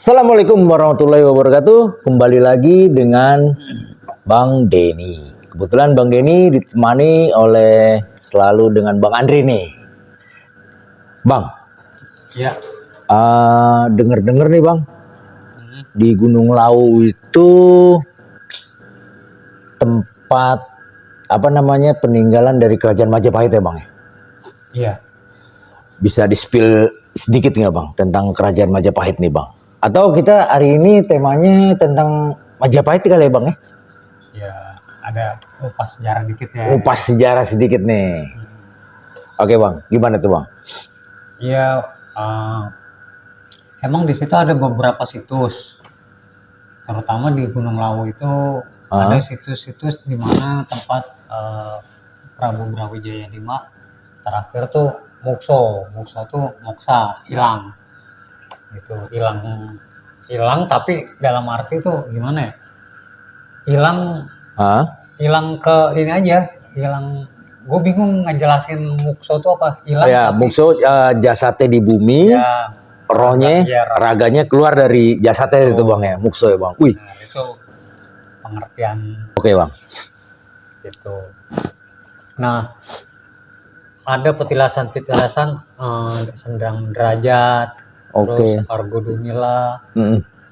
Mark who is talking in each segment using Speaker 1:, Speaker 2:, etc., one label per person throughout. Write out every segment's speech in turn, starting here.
Speaker 1: Assalamualaikum warahmatullahi wabarakatuh. Kembali lagi dengan Bang Denny. Kebetulan Bang Denny ditemani oleh selalu dengan Bang Andri nih. Bang,
Speaker 2: Ya.
Speaker 1: denger-denger nih Bang, di Gunung Lawu itu tempat peninggalan dari Kerajaan Majapahit ya Bang?
Speaker 2: Iya.
Speaker 1: Bisa di-spill sedikit nggak Bang tentang Kerajaan Majapahit nih Bang? Atau kita hari ini temanya tentang Majapahit kali ya Bang ya?
Speaker 2: Ya, ada kupas sejarah dikit ya.
Speaker 1: Kupas sejarah sedikit nih. Oke Bang, gimana tuh Bang?
Speaker 2: Iya, emang di situ ada beberapa situs. Terutama di Gunung Lawu itu ada situs-situs di mana tempat Prabu Brawijaya V terakhir tuh Mukso tuh moksa, hilang. Gitu, hilang tapi dalam arti tuh gimana ya? Hilang ke ini aja, hilang. Gue bingung ngejelasin Mukso itu apa, hilang.
Speaker 1: Ya, Mukso jasadnya di bumi, ya, rohnya, raganya keluar dari jasadnya itu Bang ya, Mukso ya Bang. Wih.
Speaker 2: Nah, itu pengertian.
Speaker 1: Oke Bang.
Speaker 2: Gitu. Nah, ada petilasan Sendang Derajat, terus Argo Dumila,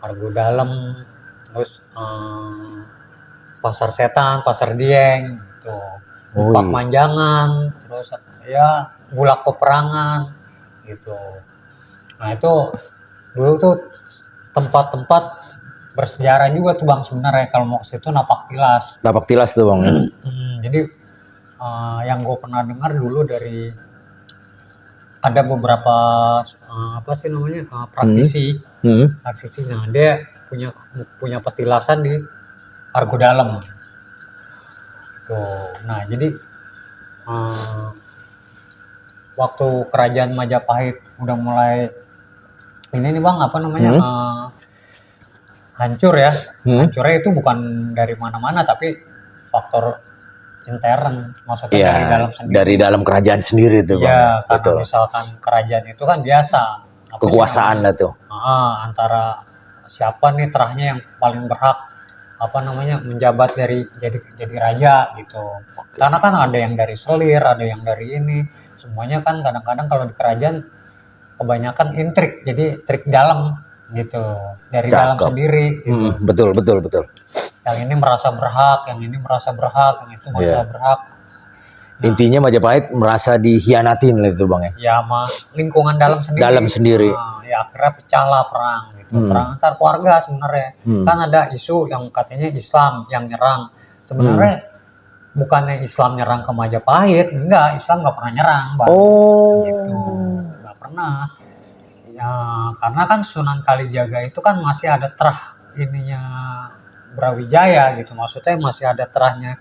Speaker 2: Argo Dalem, terus Pasar Setan, Pasar Dieng, gitu. Pak Manjangan, terus ya Bulak Peperangan, gitu. Nah itu dulu tuh tempat-tempat bersejarah juga tuh Bang sebenarnya. Kalau mau ke situ napak tilas.
Speaker 1: Napak tilas tuh Bang.
Speaker 2: Jadi yang gue pernah dengar dulu dari ada beberapa praktisi, praktisi. Nah dia punya petilasan di Argo Dalem. Tuh. Nah jadi waktu kerajaan Majapahit udah mulai ini nih Bang hancur ya. Hancurnya itu bukan dari mana-mana tapi faktor intern, maksudnya
Speaker 1: ya,
Speaker 2: dari dalam sendiri.
Speaker 1: Dari dalam kerajaan sendiri itu Bang.
Speaker 2: Iya, karena misalkan kerajaan itu kan biasa
Speaker 1: kekuasaan lah tuh.
Speaker 2: Antara siapa nih terahnya yang paling berhak menjabat jadi raja gitu. Karena kan ada yang dari selir, ada yang dari ini. Semuanya kan kadang-kadang kalau di kerajaan kebanyakan intrik, jadi trik dalam gitu, dari dalam sendiri gitu.
Speaker 1: Betul.
Speaker 2: Yang ini merasa berhak, yang ini merasa berhak, yang itu merasa berhak.
Speaker 1: Nah, intinya Majapahit merasa dihianatin lah itu Bang ya.
Speaker 2: Ya sama lingkungan dalam sendiri. Ya akhirnya pecah lah perang gitu. Perang antar keluarga sebenarnya. Kan ada isu yang katanya Islam yang nyerang. Sebenarnya bukannya Islam nyerang ke Majapahit, enggak, Islam nggak pernah nyerang Bang. Gitu. Nggak pernah. Ya karena kan Sunan Kalijaga itu kan masih ada terah ininya Brawijaya gitu. Maksudnya masih ada terahnya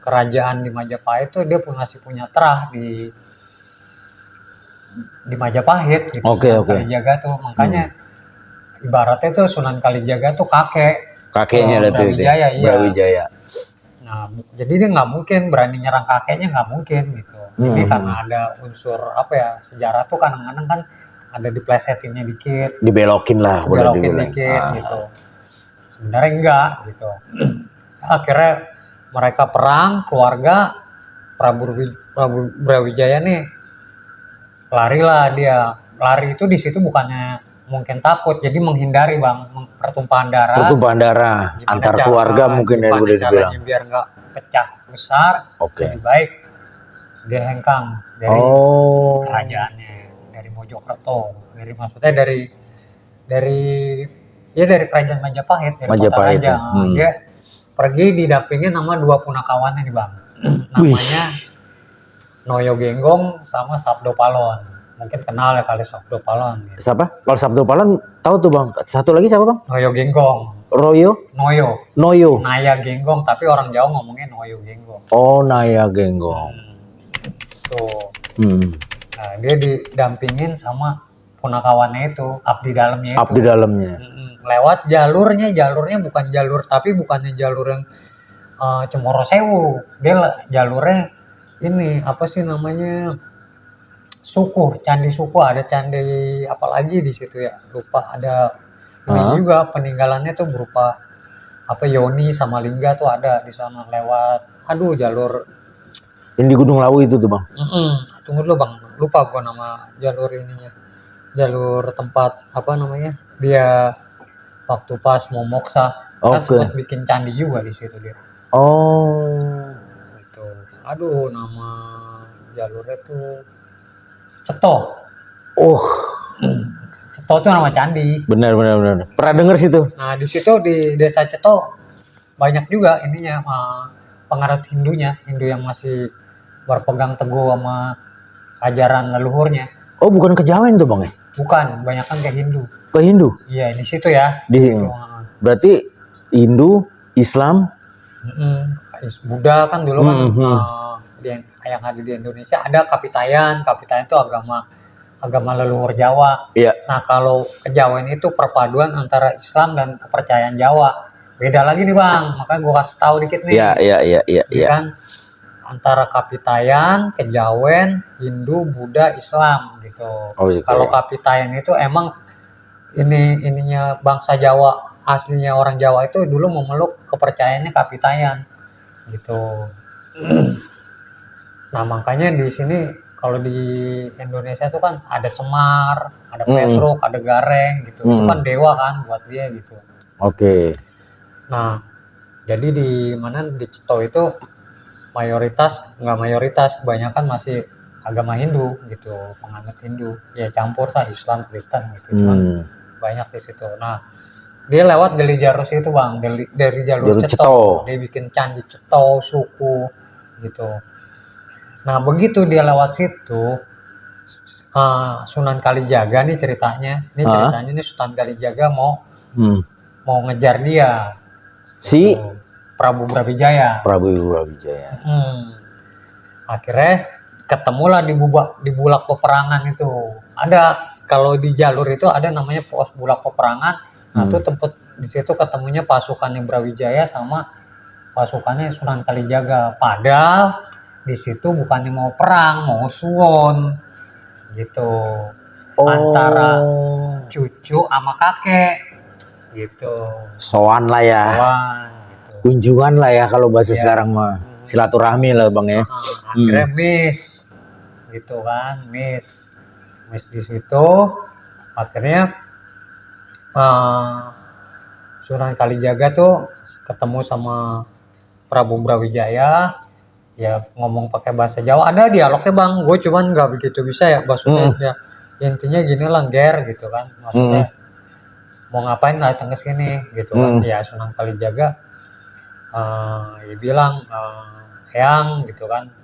Speaker 2: kerajaan di Majapahit tuh dia masih punya terah di Majapahit gitu. Sunan Kalijaga tuh makanya ibaratnya tuh Sunan Kalijaga tuh kakeknya Brawijaya.
Speaker 1: Brawijaya.
Speaker 2: Nah jadi dia nggak mungkin berani nyerang kakeknya, nggak mungkin gitu. Ini karena ada unsur sejarah tuh kadang-kadang kan ada diplesetinnya dikit,
Speaker 1: dibelokin
Speaker 2: dikit gitu. Sebenarnya enggak gitu. Akhirnya mereka perang, keluarga Prabu Brawijaya nih lari itu di situ bukannya mungkin takut, jadi menghindari Bang pertumpahan darah
Speaker 1: antar keluarga mungkin ya boleh dibilang,
Speaker 2: biar nggak pecah besar. Lebih baik dia hengkang dari kerajaannya, dari Mojokerto, dari kerajaan Majapahit, dari kota raja. Dia pergi didampingin sama dua punakawannya nih Bang. Namanya Noyo Genggong sama Sabdo Palon. Mungkin kenal ya kali Sabdo Palon. Gitu.
Speaker 1: Siapa? Kalau Sabdo Palon tahu tuh Bang. Satu lagi siapa Bang?
Speaker 2: Noyo Genggong. Noyo. Naya Genggong, tapi orang Jawa ngomongnya Noyo Genggong.
Speaker 1: Oh, Naya Genggong.
Speaker 2: Tuh. Nah, dia didampingin sama punakawannya itu, abdi dalamnya. Lewat jalurnya bukan jalur yang Cemoro Sewu. Dia jalurnya ini Candi Suku, ada candi apalagi di situ ya, lupa. Ada ini juga peninggalannya tuh berupa apa Yoni sama Lingga tuh ada di sana lewat. Aduh, jalur
Speaker 1: Yang di Gunung Lawu itu tuh bang.
Speaker 2: tunggu dulu bang, lupa gua nama jalur ininya. Jalur tempat apa namanya? Dia waktu pas mau moksa kan
Speaker 1: Oke.
Speaker 2: sempat bikin candi juga di situ dia.
Speaker 1: Oh.
Speaker 2: Gitu. Aduh, nama jalurnya tuh Ceto.
Speaker 1: Oh,
Speaker 2: Ceto tuh nama candi.
Speaker 1: benar. Pernah denger situ?
Speaker 2: Nah, di situ di Desa Ceto banyak juga ininya penganut Hindunya, Hindu yang masih berpegang teguh sama ajaran leluhurnya.
Speaker 1: Oh, bukan Kejawen tuh bang ya?
Speaker 2: Bukan, kebanyakan kayak Hindu.
Speaker 1: Ke Hindu?
Speaker 2: Iya, di situ ya.
Speaker 1: Di sini. Berarti Hindu, Islam,
Speaker 2: Buddha kan dulu kan yang ada di Indonesia ada Kapitayan. Kapitayan itu agama leluhur Jawa.
Speaker 1: Iya.
Speaker 2: Nah, kalau Kejawen itu perpaduan antara Islam dan kepercayaan Jawa. Beda lagi nih bang, makanya gue kasih tahu dikit nih.
Speaker 1: Iya.
Speaker 2: Kan antara Kapitayan, Kejawen, Hindu, Buddha, Islam gitu.
Speaker 1: Oh, gitu.
Speaker 2: Kalau Kapitayan itu emang ininya bangsa Jawa, aslinya orang Jawa itu dulu memeluk kepercayaannya Kapitayan gitu. Nah, makanya di sini kalau di Indonesia tuh kan ada Semar, ada Petruk, ada Gareng gitu. Itu kan dewa kan buat dia gitu.
Speaker 1: Oke.
Speaker 2: Nah, jadi di mana di Ceto itu nggak mayoritas, kebanyakan masih agama Hindu gitu, penganut Hindu. Ya campur lah Islam, Kristen gitu. Cuman banyak di situ. Nah, dia lewat dari jalur situ bang, dari jalur Ceto. Dia bikin candi Ceto Suku gitu. Nah, begitu dia lewat situ, Sunan Kalijaga nih ceritanya. Ini Sunan Kalijaga mau ngejar dia.
Speaker 1: Si
Speaker 2: Prabu Brawijaya. Akhirnya ketemulah di bulak peperangan itu. Ada kalau di jalur itu ada namanya pos bulak peperangan. Nah, itu tempat di situ ketemunya pasukannya Brawijaya sama pasukannya Sunan Kalijaga. Padahal di situ bukannya mau perang, mau suwon gitu. Antara cucu sama kakek gitu.
Speaker 1: Soan lah ya.
Speaker 2: Gitu.
Speaker 1: Kunjungan lah ya kalau bahasa sekarang mah. Silaturahmi lah bang ya.
Speaker 2: Akhirnya miss gitu kan, miss di situ. Akhirnya Sunan Kalijaga tuh ketemu sama Prabu Brawijaya. Ya ngomong pakai bahasa Jawa, ada dialognya bang, gue cuman nggak begitu bisa ya maksudnya. Ya intinya gini lah ger gitu kan, maksudnya mau ngapain datang ke sini gitu kan. Ya Sunan Kalijaga ya bilang Eyang gitu kan,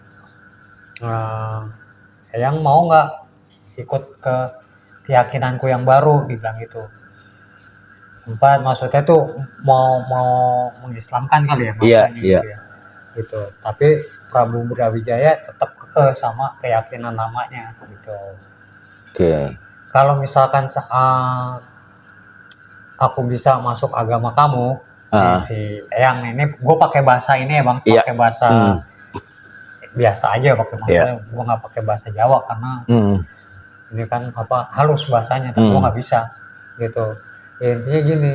Speaker 2: Eyang mau nggak ikut ke keyakinanku yang baru, dibilang gitu. Sempat maksudnya tuh mau mengislamkan kali ya maksudnya gitu ya. Gitu. Tapi Prabu Brawijaya tetap kekeh sama keyakinan namanya gitu.
Speaker 1: Oke.
Speaker 2: Kalau misalkan aku bisa masuk agama kamu, si Eyang ini, gue pakai bahasa ini ya bang, pakai bahasa biasa aja, pakai bahasa, gue nggak pakai bahasa Jawa karena ini kan apa halus bahasanya, tapi gue nggak bisa gitu. Ya, intinya gini,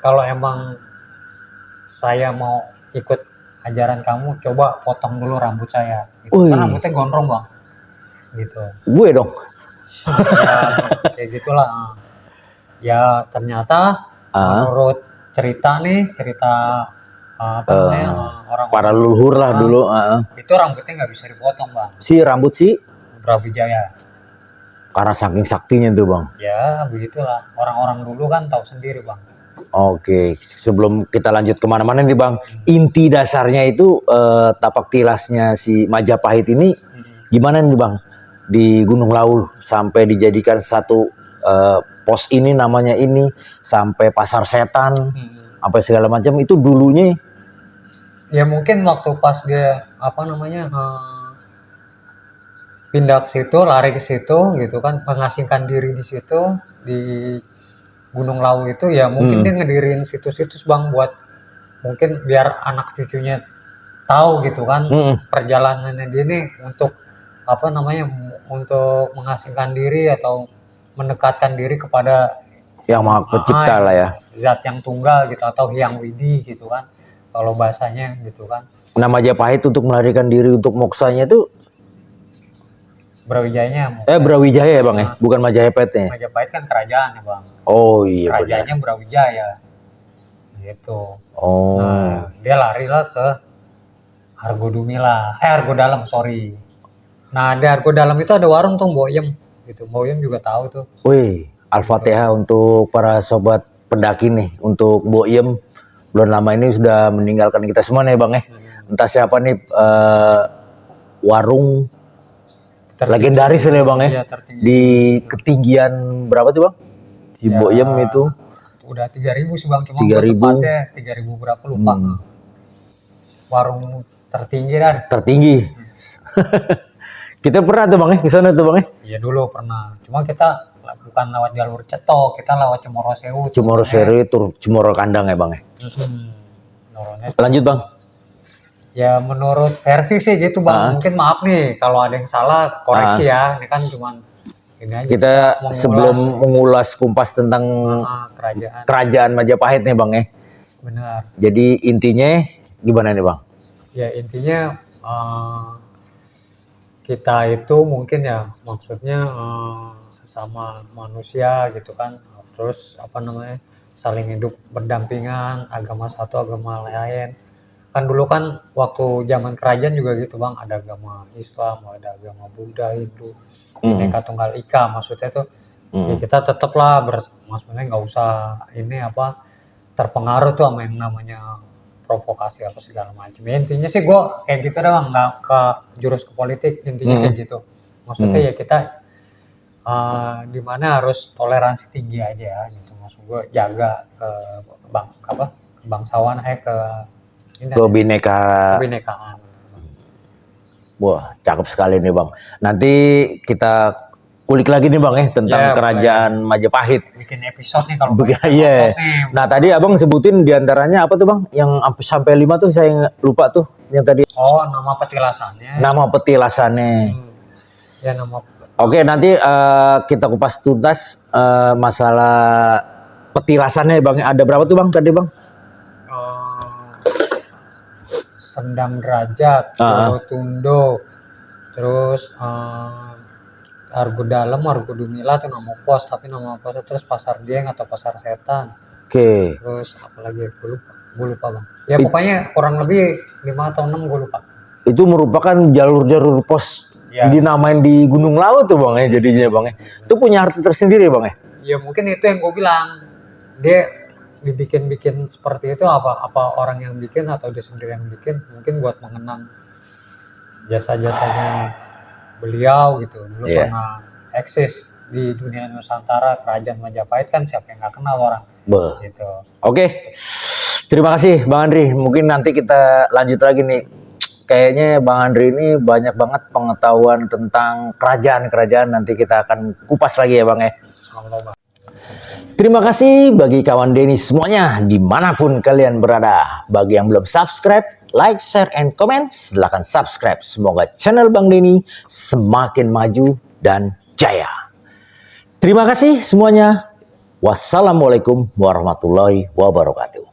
Speaker 2: kalau emang saya mau ikut ajaran kamu, coba potong dulu rambut saya. Gitu. Kan rambutnya gondrong bang, gitu.
Speaker 1: Gue dong.
Speaker 2: Ya, kayak gitulah. Ya ternyata menurut cerita apa namanya orang
Speaker 1: para leluhur lah dulu.
Speaker 2: Itu rambutnya nggak bisa dipotong bang.
Speaker 1: Si rambut si
Speaker 2: Brawijaya.
Speaker 1: Karena saking saktinya tuh bang.
Speaker 2: Ya begitulah, orang-orang dulu kan tahu sendiri bang.
Speaker 1: Oke, sebelum kita lanjut kemana-mana nih bang, inti dasarnya itu tapak tilasnya si Majapahit ini gimana nih bang di Gunung Lawu sampai dijadikan satu pos ini namanya ini sampai pasar setan, sampai segala macam itu dulunya?
Speaker 2: Ya mungkin waktu pas dia apa namanya pindah ke situ, lari ke situ gitu kan, mengasingkan diri di situ di Gunung Lawu itu ya mungkin dia ngedirin situs-situs bang buat mungkin biar anak cucunya tahu gitu kan perjalanannya dia ini untuk apa namanya untuk mengasingkan diri atau mendekatkan diri kepada
Speaker 1: Yang Maha Pencipta lah ya.
Speaker 2: zat yang tunggal gitu, atau Hyang Widi gitu kan kalau bahasanya gitu kan.
Speaker 1: Nah, Majapahit untuk melarikan diri untuk moksanya itu
Speaker 2: Brawijayanya
Speaker 1: Brawijaya ya Bang ya, bukan Majapahitnya.
Speaker 2: Majapahit kan kerajaan ya Bang,
Speaker 1: Oh iya benar.
Speaker 2: kerajaannya Brawijaya gitu.
Speaker 1: Oh.
Speaker 2: Nah, dia larilah ke Argodumila, Argodalam, sorry. Nah, di Argodalam itu ada warung tuh Mboyem gitu. Mboyem juga tahu tuh.
Speaker 1: Wih, Al-Fatihah untuk para sobat pendaki nih, untuk Mboyem belum lama ini sudah meninggalkan kita semua nih Bang ya. Entah siapa nih warung
Speaker 2: Tertinggi,
Speaker 1: legendaris ya Bang ya.
Speaker 2: iya, tertinggi.
Speaker 1: Di ketinggian berapa tuh Bang? Di
Speaker 2: Ya,
Speaker 1: Mboyem itu
Speaker 2: udah 3.000 sih Bang, cuma
Speaker 1: 3.000.
Speaker 2: tepatnya 3.000 berapa lupa. Warung tertinggi dan
Speaker 1: tertinggi. Kita pernah tuh Bang ya, ke sana tuh Bang ya.
Speaker 2: Iya dulu pernah. Cuma kita bukan lewat jalur Cetok, kita lewat Cemoro Sewu.
Speaker 1: Cemoro Sewu tur Cemoro Kandang ya Bang ya. Lanjut Bang.
Speaker 2: Ya menurut versi sih gitu Bang. Mungkin maaf nih kalau ada yang salah, koreksi ya. Ini kan cuman ini aja.
Speaker 1: Kita sebelum mengulas kumpas tentang kerajaan Majapahit nih Bang ya.
Speaker 2: Benar.
Speaker 1: Jadi intinya gimana nih Bang?
Speaker 2: Ya intinya kita itu mungkin ya maksudnya sesama manusia gitu kan, terus apa namanya, saling hidup berdampingan, agama satu agama lain. Kan dulu kan waktu zaman kerajaan juga gitu Bang, ada agama Islam, ada agama Buddha, Hindu, Bhinneka Tunggal Ika, maksudnya tuh ya kita tetaplah maksudnya nggak usah ini apa terpengaruh tuh sama yang namanya provokasi apa segala macam. Ya, intinya sih gue kayak gitu doang, nggak ke jurus ke politik, intinya kayak gitu. Maksudnya ya kita di mana harus toleransi tinggi aja gitu. Maksud gue jaga kebangsawan kebinekaan.
Speaker 1: Wah, cakep sekali nih Bang. Nanti kita kulik lagi nih Bang ya tentang kerajaan Majapahit.
Speaker 2: Bikin episode nih kalau
Speaker 1: iya. Nah, tadi Abang sebutin diantaranya apa tuh Bang? Yang sampai 5 tuh saya lupa tuh yang tadi.
Speaker 2: Oh, nama petilasannya.
Speaker 1: Nama petilasannya.
Speaker 2: Ya nama.
Speaker 1: Oke, nanti kita kupas tuntas masalah petilasannya Bang. Ada berapa tuh Bang tadi Bang?
Speaker 2: Sendang Derajat, Tundo, terus Argodalam, Argodumila itu nama pos, tapi nama posnya terus Pasar Dieng atau Pasar Setan.
Speaker 1: Oke.
Speaker 2: Terus apalagi gue lupa Bang. Ya pokoknya kurang lebih 5 atau 6 gue lupa. Itu
Speaker 1: merupakan jalur-jalur pos dinamain di Gunung Laut tuh Bang ya jadinya Bang ya. Itu punya arti tersendiri Bang ya.
Speaker 2: Ya mungkin itu yang gue bilang. Dia dibikin seperti itu apa orang yang bikin atau dia sendiri yang bikin, mungkin buat mengenang jasa-jasanya beliau gitu. Dulu pernah eksis di dunia Nusantara, kerajaan Majapahit kan siapa yang nggak kenal orang. Gitu.
Speaker 1: Oke. Terima kasih Bang Andri. Mungkin nanti kita lanjut lagi nih. Kayaknya Bang Andri ini banyak banget pengetahuan tentang kerajaan-kerajaan. Nanti kita akan kupas lagi ya Bang ya.
Speaker 2: Bang.
Speaker 1: Terima kasih bagi kawan Denny semuanya dimanapun kalian berada. Bagi yang belum subscribe, like, share, and comment, silahkan subscribe. Semoga channel Bang Denny semakin maju dan jaya. Terima kasih semuanya. Wassalamualaikum warahmatullahi wabarakatuh.